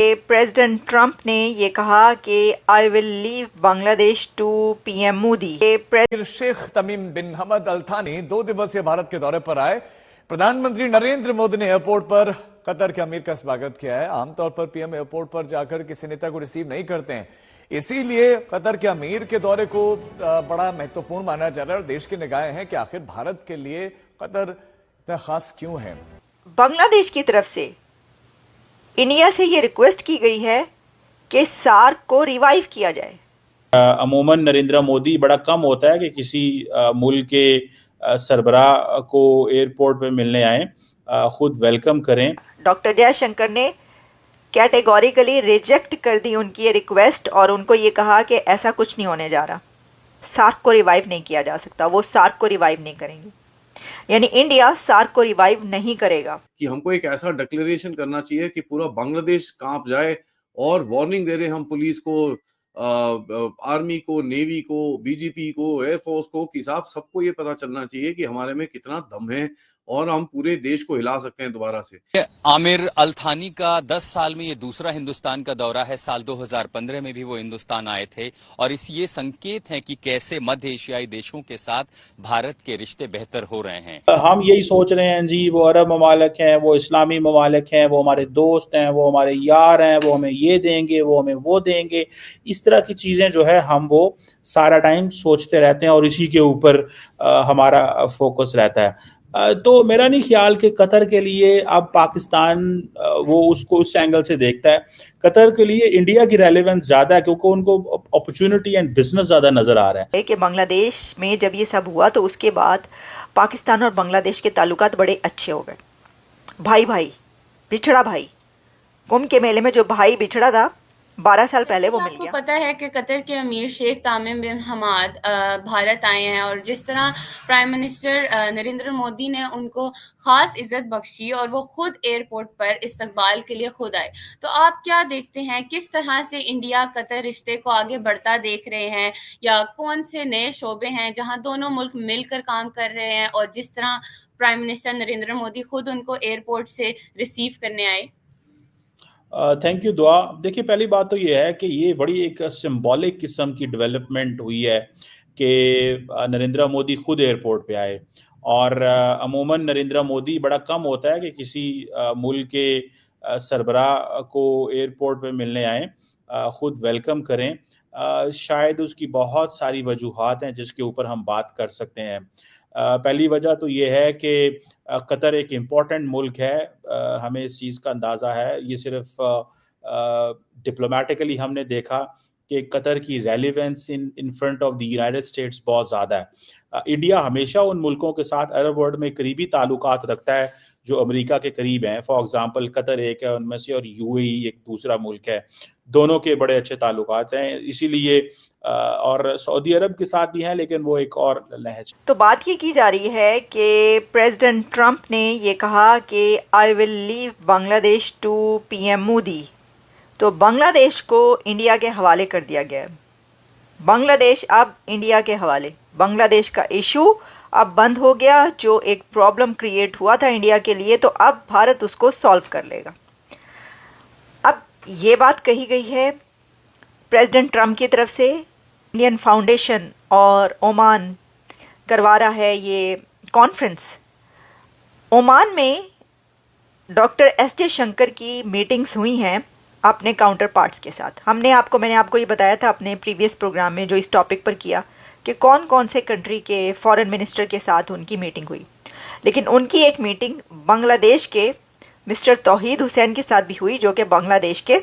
President Trump ने ये कहा कि I will leave Bangladesh to PM Modi. Sheikh Tamim bin Hamad Al Thani 2 दिवसीय भारत के दौरे पर आए। प्रधानमंत्री नरेंद्र मोदी ने एयरपोर्ट पर कतर के अमीर का स्वागत किया है। आमतौर पर पीएम एयरपोर्ट पर जाकर किसी नेता को रिसीव नहीं करते हैं, इसीलिए कतर के अमीर के दौरे को बड़ा महत्वपूर्ण माना जा रहा है और देश की निगाहें हैं कि आखिर भारत के लिए कतर इतना खास क्यों है। बांग्लादेश की तरफ से इंडिया से ये रिक्वेस्ट की गई है कि सार्क को रिवाइव किया जाए। अमूमन नरेंद्र मोदी बड़ा कम होता है कि किसी मुल्क के सरबराह को एयरपोर्ट पे मिलने आए, खुद वेलकम करें। डॉक्टर जयशंकर ने कैटेगोरिकली रिजेक्ट कर दी उनकी ये रिक्वेस्ट और उनको ये कहा कि ऐसा कुछ नहीं होने जा रहा, सार्क को रिवाइव नहीं किया जा सकता, वो सार्क को रिवाइव नहीं करेंगे, यानी इंडिया सार्क को रिवाइव नहीं करेगा। कि हमको एक ऐसा डिक्लेरेशन करना चाहिए कि पूरा बांग्लादेश कांप जाए और वार्निंग दे दे हम पुलिस को, आर्मी को, नेवी को, बीजीपी को, एयरफोर्स को, कि साहब सबको ये पता चलना चाहिए कि हमारे में कितना दम है और हम पूरे देश को हिला सकते हैं दोबारा से। आमिर अल थानी का 10 साल में ये दूसरा हिंदुस्तान का दौरा है। साल 2015 में भी वो हिंदुस्तान आए थे और ये संकेत है कि कैसे मध्य एशियाई देशों के साथ भारत के रिश्ते बेहतर हो रहे हैं। हम यही सोच रहे हैं जी, वो अरब ममालिक हैं, वो इस्लामी ममालिक हैं, वो हमारे दोस्त हैं, वो हमारे यार हैं, वो हमें ये देंगे, वो हमें वो देंगे। इस तरह की चीज़ें जो है हम वो सारा टाइम सोचते रहते हैं और इसी के ऊपर हमारा फोकस रहता है। तो मेरा नहीं ख्याल कि कतर के लिए अब पाकिस्तान वो उसको उस एंगल से देखता है। कतर के लिए इंडिया की रेलेवेंस ज़्यादा है क्योंकि उनको अपॉर्चुनिटी एंड बिजनेस ज़्यादा नज़र आ रहा है। कि बांग्लादेश में जब ये सब हुआ तो उसके बाद पाकिस्तान और बांग्लादेश के ताल्लुकात बड़े अच्छे हो गए। भाई भाई बिछड़ा भाई, कुंभ के मेले में जो भाई बिछड़ा था 12 साल पहले वो मिल गया। आपको पता है कि कतर के अमीर शेख तमीम बिन हमाद भारत आए हैं और जिस तरह प्राइम मिनिस्टर नरेंद्र मोदी ने उनको खास इज्जत बख्शी और वो खुद एयरपोर्ट पर इस्तकबाल के लिए खुद आए, तो आप क्या देखते हैं किस तरह से इंडिया कतर रिश्ते को आगे बढ़ता देख रहे हैं, या कौन से नए शोबे हैं जहां दोनों मुल्क मिलकर काम कर रहे हैं और जिस तरह प्राइम मिनिस्टर नरेंद्र मोदी खुद उनको एयरपोर्ट से रिसीव करने आए? थैंक यू दुआ। देखिए, पहली बात तो ये है कि ये बड़ी एक सिंबॉलिक किस्म की डेवलपमेंट हुई है कि नरेंद्र मोदी खुद एयरपोर्ट पे आए और अमूमन नरेंद्र मोदी बड़ा कम होता है कि किसी मुल्क के सरबराह को एयरपोर्ट पे मिलने आए, खुद वेलकम करें। शायद उसकी बहुत सारी वजूहात हैं जिसके ऊपर हम बात कर सकते हैं। पहली वजह तो ये है कि कतर एक इम्पॉर्टेंट मुल्क है, हमें इस चीज़ का अंदाज़ा है। ये सिर्फ डिप्लोमेटिकली हमने देखा कि कतर की relevance in front of the United states बहुत ज़्यादा है। इंडिया हमेशा उन मुल्कों के साथ अरब वर्ल्ड में करीबी ताल्लुकात रखता है जो अमेरिका के करीब हैं। फॉर एग्जांपल कतर एक है उनमें से और यूएई एक दूसरा मुल्क है, दोनों के बड़े अच्छे ताल्लुकात हैं। इसीलिए और सऊदी अरब के साथ भी हैं, लेकिन वो एक और लहज। तो बात ये की जा रही है कि प्रेसिडेंट ट्रंप ने ये कहा कि I will leave Bangladesh to PM Modi, तो बांग्लादेश को इंडिया के हवाले कर दिया गया है। बांग्लादेश अब इंडिया के हवाले, बांग्लादेश का इशू अब बंद हो गया। जो एक प्रॉब्लम क्रिएट हुआ था इंडिया के लिए, तो अब भारत उसको सॉल्व कर लेगा। अब ये बात कही गई है प्रेसिडेंट ट्रंप की तरफ से। इंडियन फाउंडेशन और ओमान करवा रहा है ये कॉन्फ्रेंस। ओमान में डॉक्टर एस जयशंकर की मीटिंग्स हुई हैं अपने काउंटर पार्ट्स के साथ। मैंने आपको ये बताया था अपने प्रीवियस प्रोग्राम में जो इस टॉपिक पर किया कि कौन कौन से कंट्री के फॉरेन मिनिस्टर के साथ उनकी मीटिंग हुई। लेकिन उनकी एक मीटिंग बांग्लादेश के मिस्टर तौहीद हुसैन के साथ भी हुई, जो कि बांग्लादेश के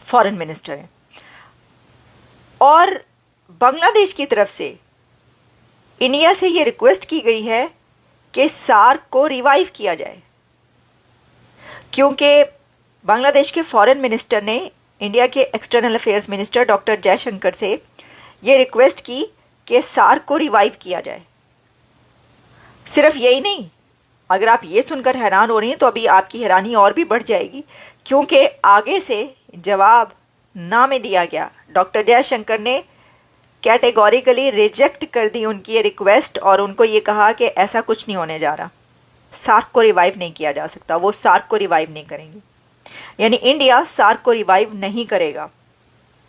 फॉरेन मिनिस्टर हैं। और बांग्लादेश की तरफ से इंडिया से ये रिक्वेस्ट की गई है कि सार्क को रिवाइव किया जाए, क्योंकि बांग्लादेश के फॉरेन मिनिस्टर ने इंडिया के external affairs minister doctor Jaishankar से ये रिक्वेस्ट की कि सार्क को रिवाइव किया जाए। सिर्फ यही नहीं, अगर आप ये सुनकर हैरान हो रही हैं तो अभी आपकी हैरानी और भी बढ़ जाएगी, क्योंकि आगे से जवाब ना में दिया गया। डॉक्टर जयशंकर ने कैटेगोरिकली रिजेक्ट कर दी उनकी ये रिक्वेस्ट और उनको ये कहा कि ऐसा कुछ नहीं होने जा रहा, सार्क को रिवाइव नहीं किया जा सकता, वो सार्क को रिवाइव नहीं करेंगे, यानी इंडिया सार्क को रिवाइव नहीं करेगा।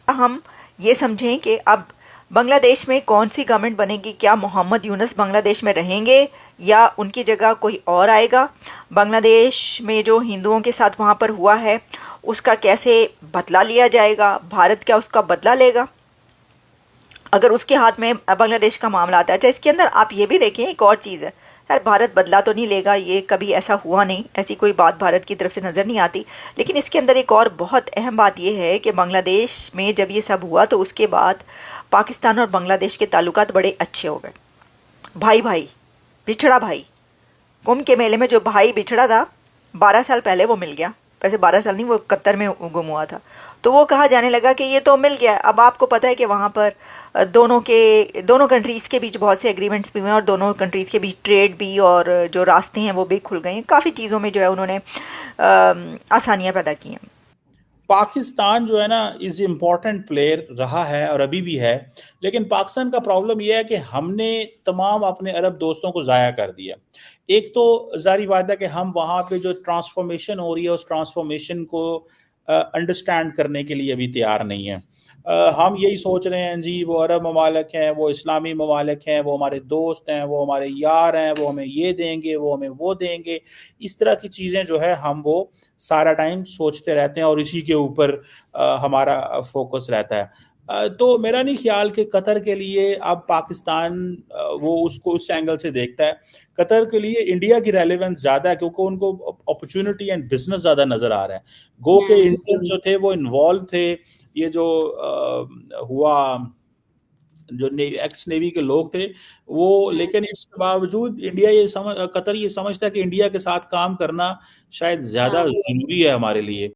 हम ये समझें कि अब बांग्लादेश में कौन सी गवर्नमेंट बनेगी, क्या मोहम्मद यूनुस बांग्लादेश में रहेंगे या उनकी जगह कोई और आएगा, बांग्लादेश में जो हिंदुओं के साथ वहाँ पर हुआ है उसका कैसे बदला लिया जाएगा, भारत क्या उसका बदला लेगा अगर उसके हाथ में बांग्लादेश का मामला आता है। अच्छा, इसके अंदर आप ये भी देखें, एक और चीज़ है यार, भारत बदला तो नहीं लेगा, ये कभी ऐसा हुआ नहीं, ऐसी कोई बात भारत की तरफ से नज़र नहीं आती। लेकिन इसके अंदर एक और बहुत अहम बात यह है कि बांग्लादेश में जब ये सब हुआ तो उसके बाद पाकिस्तान और बांग्लादेश के ताल्लुकात बड़े अच्छे हो गए। भाई भाई बिछड़ा भाई, कुंभ के मेले में जो भाई बिछड़ा था 12 साल पहले वो मिल गया। वैसे 12 साल नहीं, वो कतर में गुम हुआ था, तो वो कहा जाने लगा कि ये तो मिल गया। अब आपको पता है कि वहाँ पर दोनों कंट्रीज़ के बीच बहुत से एग्रीमेंट्स भी हुए और दोनों कंट्रीज़ के बीच ट्रेड भी और जो रास्ते हैं वो भी खुल गए हैं। काफ़ी चीज़ों में जो है उन्होंने आसानियाँ पैदा की हैं। पाकिस्तान जो है ना इज इम्पॉर्टेंट प्लेयर रहा है और अभी भी है, लेकिन पाकिस्तान का प्रॉब्लम यह है कि हमने तमाम अपने अरब दोस्तों को ज़ाया कर दिया। एक तो जारी बात है कि हम वहाँ पे जो ट्रांसफॉर्मेशन हो रही है उस ट्रांसफॉर्मेशन को अंडरस्टैंड करने के लिए अभी तैयार नहीं है। हम यही सोच रहे हैं जी, वो अरब ममालिक हैं, वो इस्लामी ममालिक हैं, वो हमारे दोस्त हैं, वो हमारे यार हैं, वो हमें ये देंगे, वो हमें वो देंगे। इस तरह की चीज़ें जो है हम वो सारा टाइम सोचते रहते हैं और इसी के ऊपर हमारा फोकस रहता है। तो मेरा नहीं ख्याल कि कतर के लिए अब पाकिस्तान वो उसको उस एंगल से देखता है। कतर के लिए इंडिया की रेलेवेंस ज़्यादा है क्योंकि उनको अपॉर्चुनिटी एंड बिजनेस ज़्यादा नज़र आ रहा है। गो के इंडियन जो थे वो इन्वॉल्व थे। ये जो हुआ, जो एक्स नेवी के लोग थे वो, लेकिन इसके बावजूद कतर ये समझता है कि इंडिया के साथ काम करना शायद ज्यादा जरूरी है हमारे लिए।